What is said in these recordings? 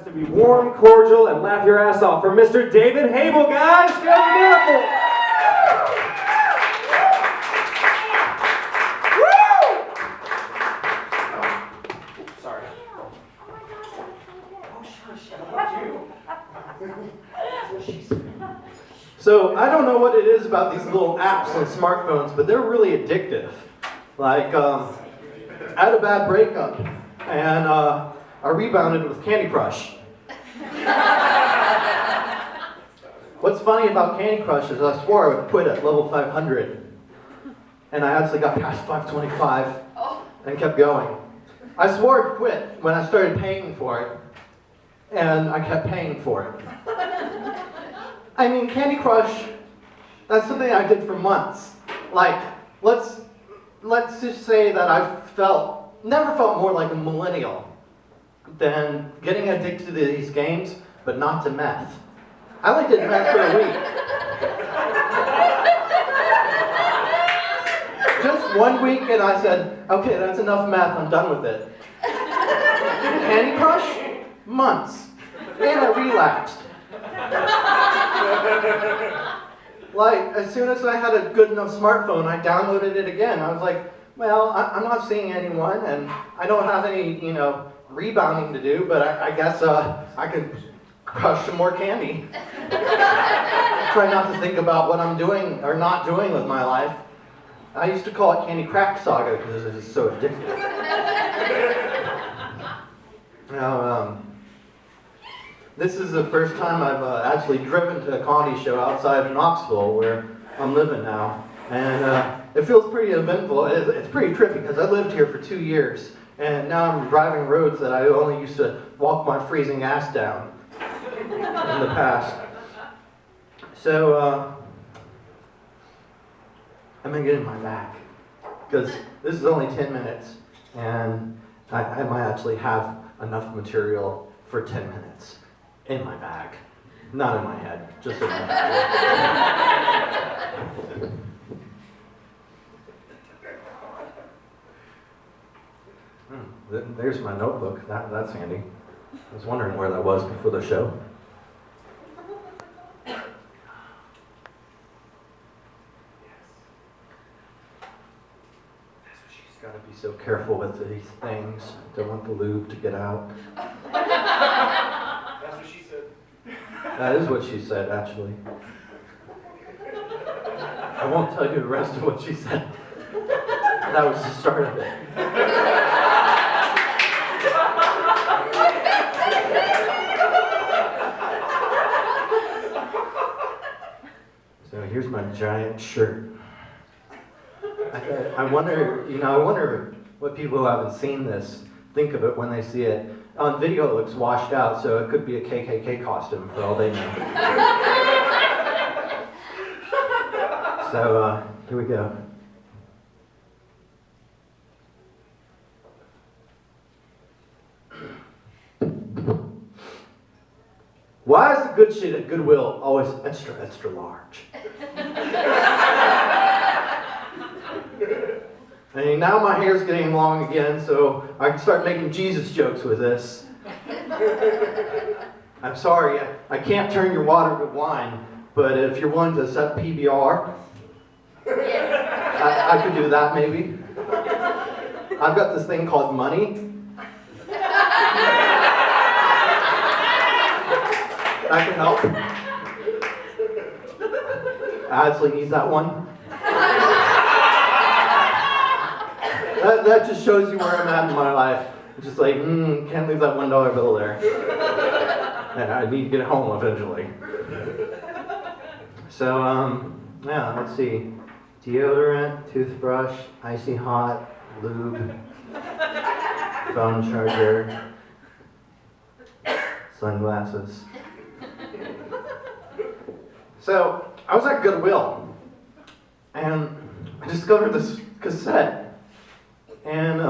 guys to be warm, cordial, and laugh your ass off for Mr. David Habel, guys. Go Miracle! Sorry. Oh, shush. So I don't know what it is about these little apps on smartphones, but they're really addictive. Like, I had a bad breakup, and I rebounded with Candy Crush. What's funny about Candy Crush is I swore I would quit at level 500, and I actually got past 525 and kept going. I swore I'd quit when I started paying for it, and I kept paying for it. I mean, Candy Crush, that's something I did for months. Like, let's just say that I never felt more like a millennial than getting addicted to these games, but not to meth. I only did meth for a week. Just 1 week, and I said, okay, that's enough meth, I'm done with it. Candy Crush? Months. And I relapsed. Like, as soon as I had a good enough smartphone, I downloaded it again. I was like, well, I'm not seeing anyone, and I don't have any, rebounding to do, but I guess I could crush some more candy. Try not to think about what I'm doing or not doing with my life. I used to call it Candy Crack Saga because it is so addictive. Now, this is the first time I've actually driven to a comedy show outside of Knoxville, where I'm living now. And it feels pretty eventful. It's pretty trippy because I lived here for 2 years. And now I'm driving roads that I only used to walk my freezing ass down in the past. So, I'm going to get in my bag. Because this is only 10 minutes. And I might actually have enough material for 10 minutes. In my bag. Not in my head, just in my bag. There's my notebook. That's handy. I was wondering where that was before the show. She's got to be so careful with these things. Don't want the lube to get out. That is what she said, actually. I won't tell you the rest of what she said. That was the start of it. So here's my giant shirt. I wonder what people who haven't seen this think of it when they see it. On video it looks washed out, so it could be a KKK costume for all they know. So, here we go. Why is the good shit at Goodwill always extra, extra large? I mean, now my hair's getting long again, so I can start making Jesus jokes with this. I'm sorry, I can't turn your water to wine, but if you're willing to accept PBR, I could do that maybe. I've got this thing called money. That could help. I actually need that one. That just shows you where I'm at in my life. It's just like, can't leave that $1 bill there. And I need to get home eventually. So, yeah, let's see. Deodorant, toothbrush, icy hot, lube, phone charger, sunglasses. So, I was at Goodwill, and I discovered this cassette. And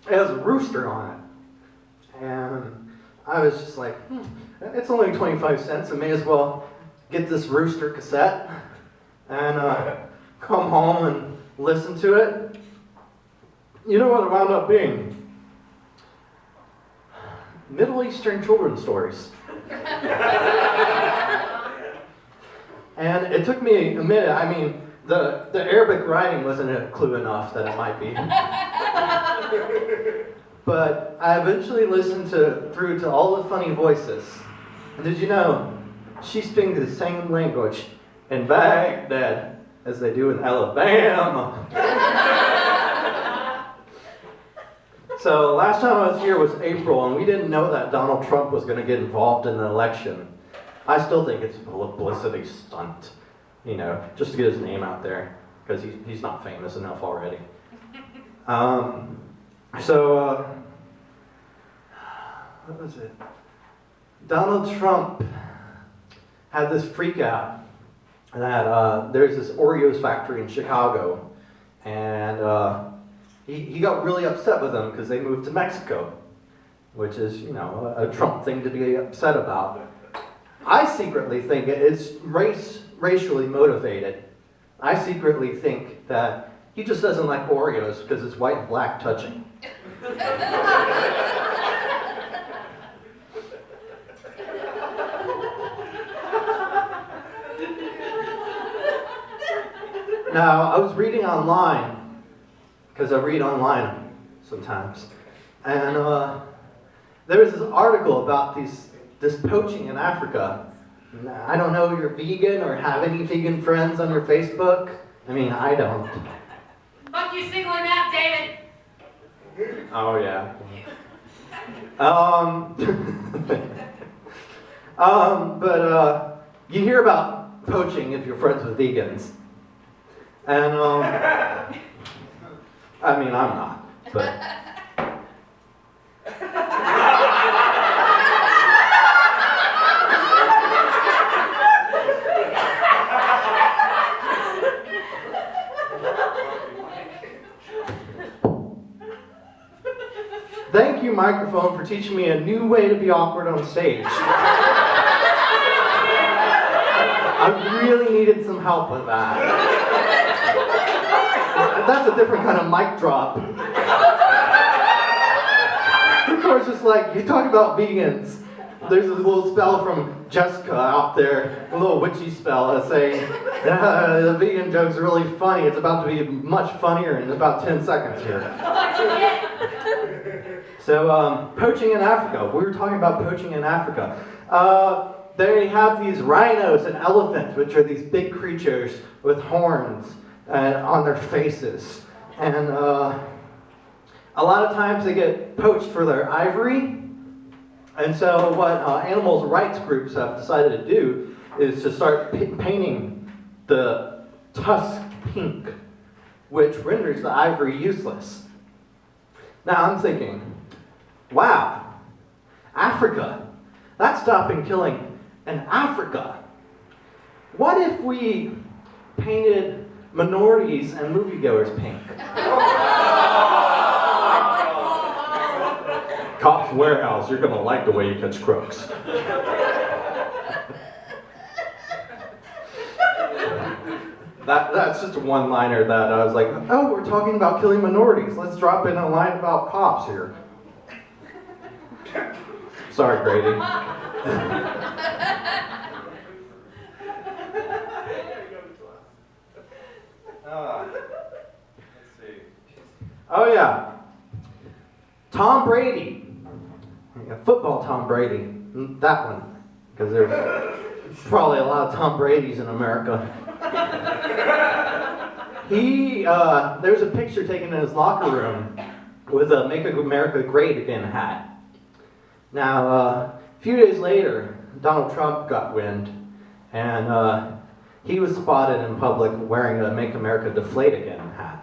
it has a rooster on it. And I was just like, it's only 25 cents. I may as well get this rooster cassette and come home and listen to it. You know what it wound up being? Middle Eastern children's stories. And it took me a minute. I mean, the Arabic writing wasn't a clue enough that it might be. But I eventually listened through to all the funny voices. And did you know, she speaks the same language in Baghdad as they do in Alabama. So last time I was here was April, and we didn't know that Donald Trump was going to get involved in the election. I still think it's a publicity stunt, you know, just to get his name out there, because he's not famous enough already. What was it? Donald Trump had this freak out that there's this Oreos factory in Chicago, and he got really upset with them because they moved to Mexico, which is, you know, a Trump thing to be upset about. I secretly think it's racially motivated. I secretly think that he just doesn't like Oreos because it's white and black touching. Now, I was reading online, because I read online sometimes, and there was this article about this poaching in Africa. I don't know if you're vegan or have any vegan friends on your Facebook. I mean, I don't. Fuck you singling out, David! Oh, yeah. But you hear about poaching if you're friends with vegans. And, I mean, I'm not, but. Thank you, microphone, for teaching me a new way to be awkward on stage. I really needed some help with that. That's a different kind of mic drop. Of course, just like, you talk about vegans. There's a little spell from Jessica out there, a little witchy spell that's saying, the vegan joke's really funny. It's about to be much funnier in about 10 seconds here. So, poaching in Africa. We were talking about poaching in Africa. They have these rhinos and elephants, which are these big creatures with horns on their faces. And a lot of times they get poached for their ivory. And so what animal rights groups have decided to do is to start painting the tusk pink, which renders the ivory useless. Now I'm thinking, wow, Africa, that's stopping killing in Africa. What if we painted minorities and moviegoers pink? Cops Warehouse, you're gonna like the way you catch crooks. That's just a one-liner that I was like, oh, we're talking about killing minorities. Let's drop in a line about cops here. Sorry, Grady. Let's see. Oh yeah, Tom Brady. Football Tom Brady. That one, because there's probably a lot of Tom Bradys in America. There's a picture taken in his locker room with a Make America Great Again hat. Now, a few days later, Donald Trump got wind, and he was spotted in public wearing a Make America Deflate Again hat.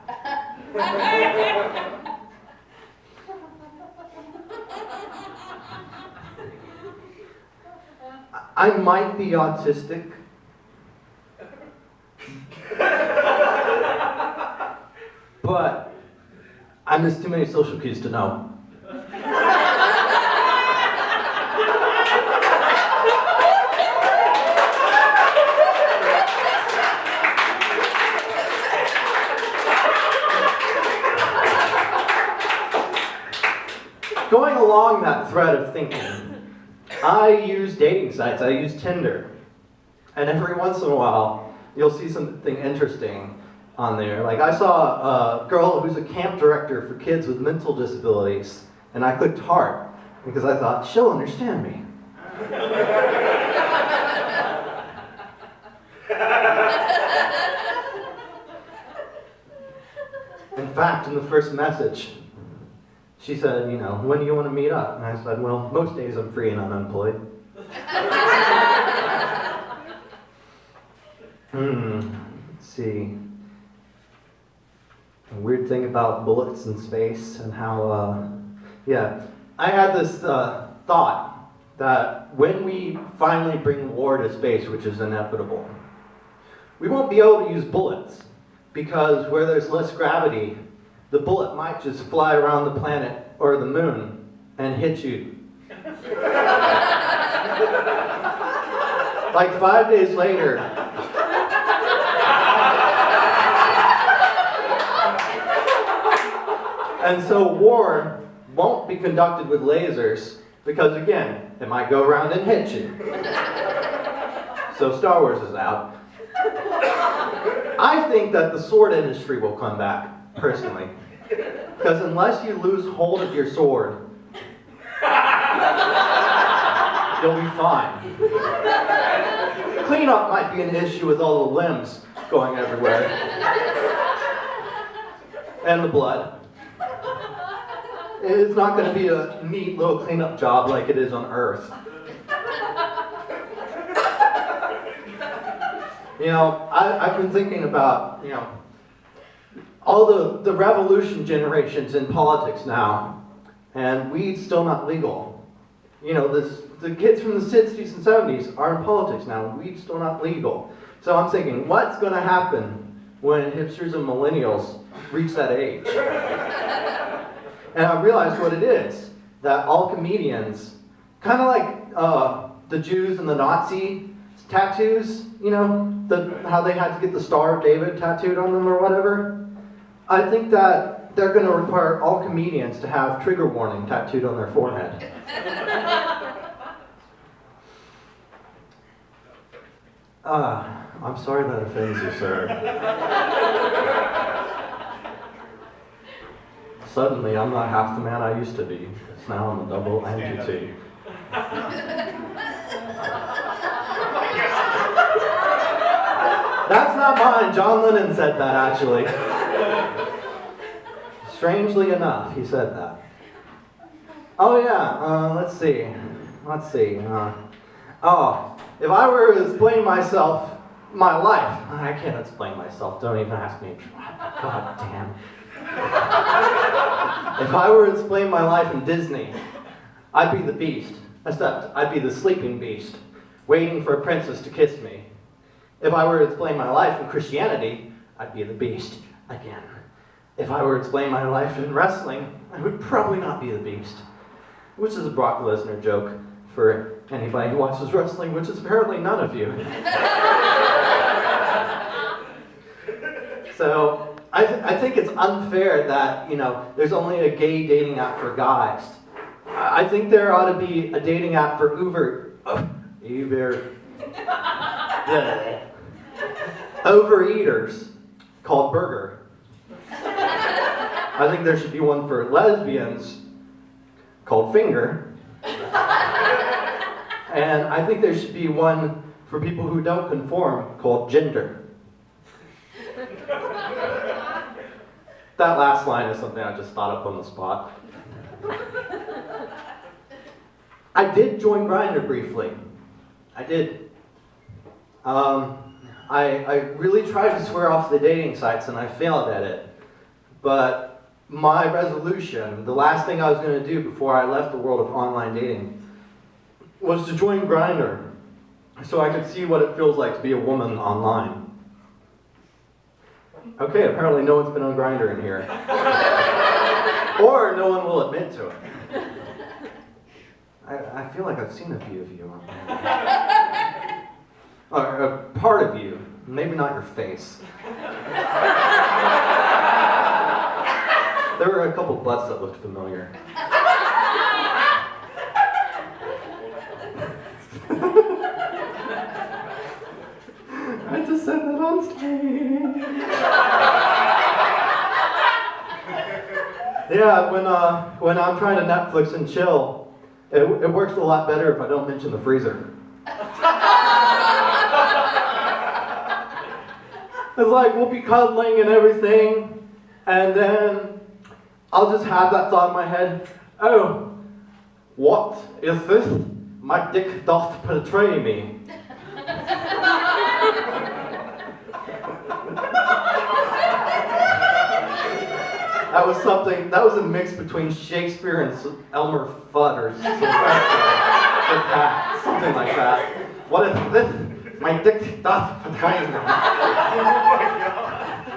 I might be autistic. But I miss too many social cues to know. Going along that thread of thinking, I use dating sites. I use Tinder. And every once in a while, you'll see something interesting on there. Like I saw a girl who's a camp director for kids with mental disabilities, and I clicked heart because I thought, she'll understand me. In fact, in the first message, she said, when do you want to meet up? And I said, well, most days I'm free and I'm unemployed. Let's see. A weird thing about bullets in space and how, I had this thought that when we finally bring war to space, which is inevitable, we won't be able to use bullets because where there's less gravity, the bullet might just fly around the planet or the moon and hit you. Like 5 days later, and so war won't be conducted with lasers because, again, it might go around and hit you. So Star Wars is out. I think that the sword industry will come back, personally. Because unless you lose hold of your sword, you'll be fine. Cleanup might be an issue with all the limbs going everywhere. And the blood. It's not going to be a neat little cleanup job like it is on Earth. I've been thinking about, all the revolution generations in politics now, and weed's still not legal. The kids from the 60s and 70s are in politics now, and weed's still not legal. So I'm thinking, what's going to happen when hipsters and millennials reach that age? And I realized what it is, that all comedians, kind of like the Jews and the Nazi tattoos, how they had to get the Star of David tattooed on them or whatever. I think that they're going to require all comedians to have trigger warning tattooed on their forehead. I'm sorry that offends you, sir. Suddenly, I'm not half the man I used to be. It's now I'm a double amputee. That's not mine. John Lennon said that, actually. Strangely enough, he said that. Oh yeah, let's see. If I were to explain myself, my life, I can't explain myself. Don't even ask me. God damn. If I were to explain my life in Disney, I'd be the Beast. Except I'd be the sleeping beast, waiting for a princess to kiss me. If I were to explain my life in Christianity, I'd be the Beast again. If I were to explain my life in wrestling, I would probably not be the Beast. Which is a Brock Lesnar joke for anybody who watches wrestling, which is apparently none of you. So, I think it's unfair that, there's only a gay dating app for guys. I think there ought to be a dating app for overeaters called Burger. I think there should be one for lesbians called Finger. And I think there should be one for people who don't conform called Gender. That last line is something I just thought up on the spot. I did join Grindr briefly. I did. I really tried to swear off the dating sites and I failed at it. But my resolution, the last thing I was going to do before I left the world of online dating, was to join Grindr so I could see what it feels like to be a woman online. Okay, apparently no one's been on Grindr in here. Or no one will admit to it. I feel like I've seen a few of you on there. Or a part of you, maybe not your face. There were a couple butts that looked familiar. said that on stage. Yeah, when I'm trying to Netflix and chill, it works a lot better if I don't mention the freezer. It's like we'll be cuddling and everything, and then I'll just have that thought in my head, oh, what is this? My dick doth betray me. That was a mix between Shakespeare and Elmer Fudd or something like that. What is this? My dick doth betray me.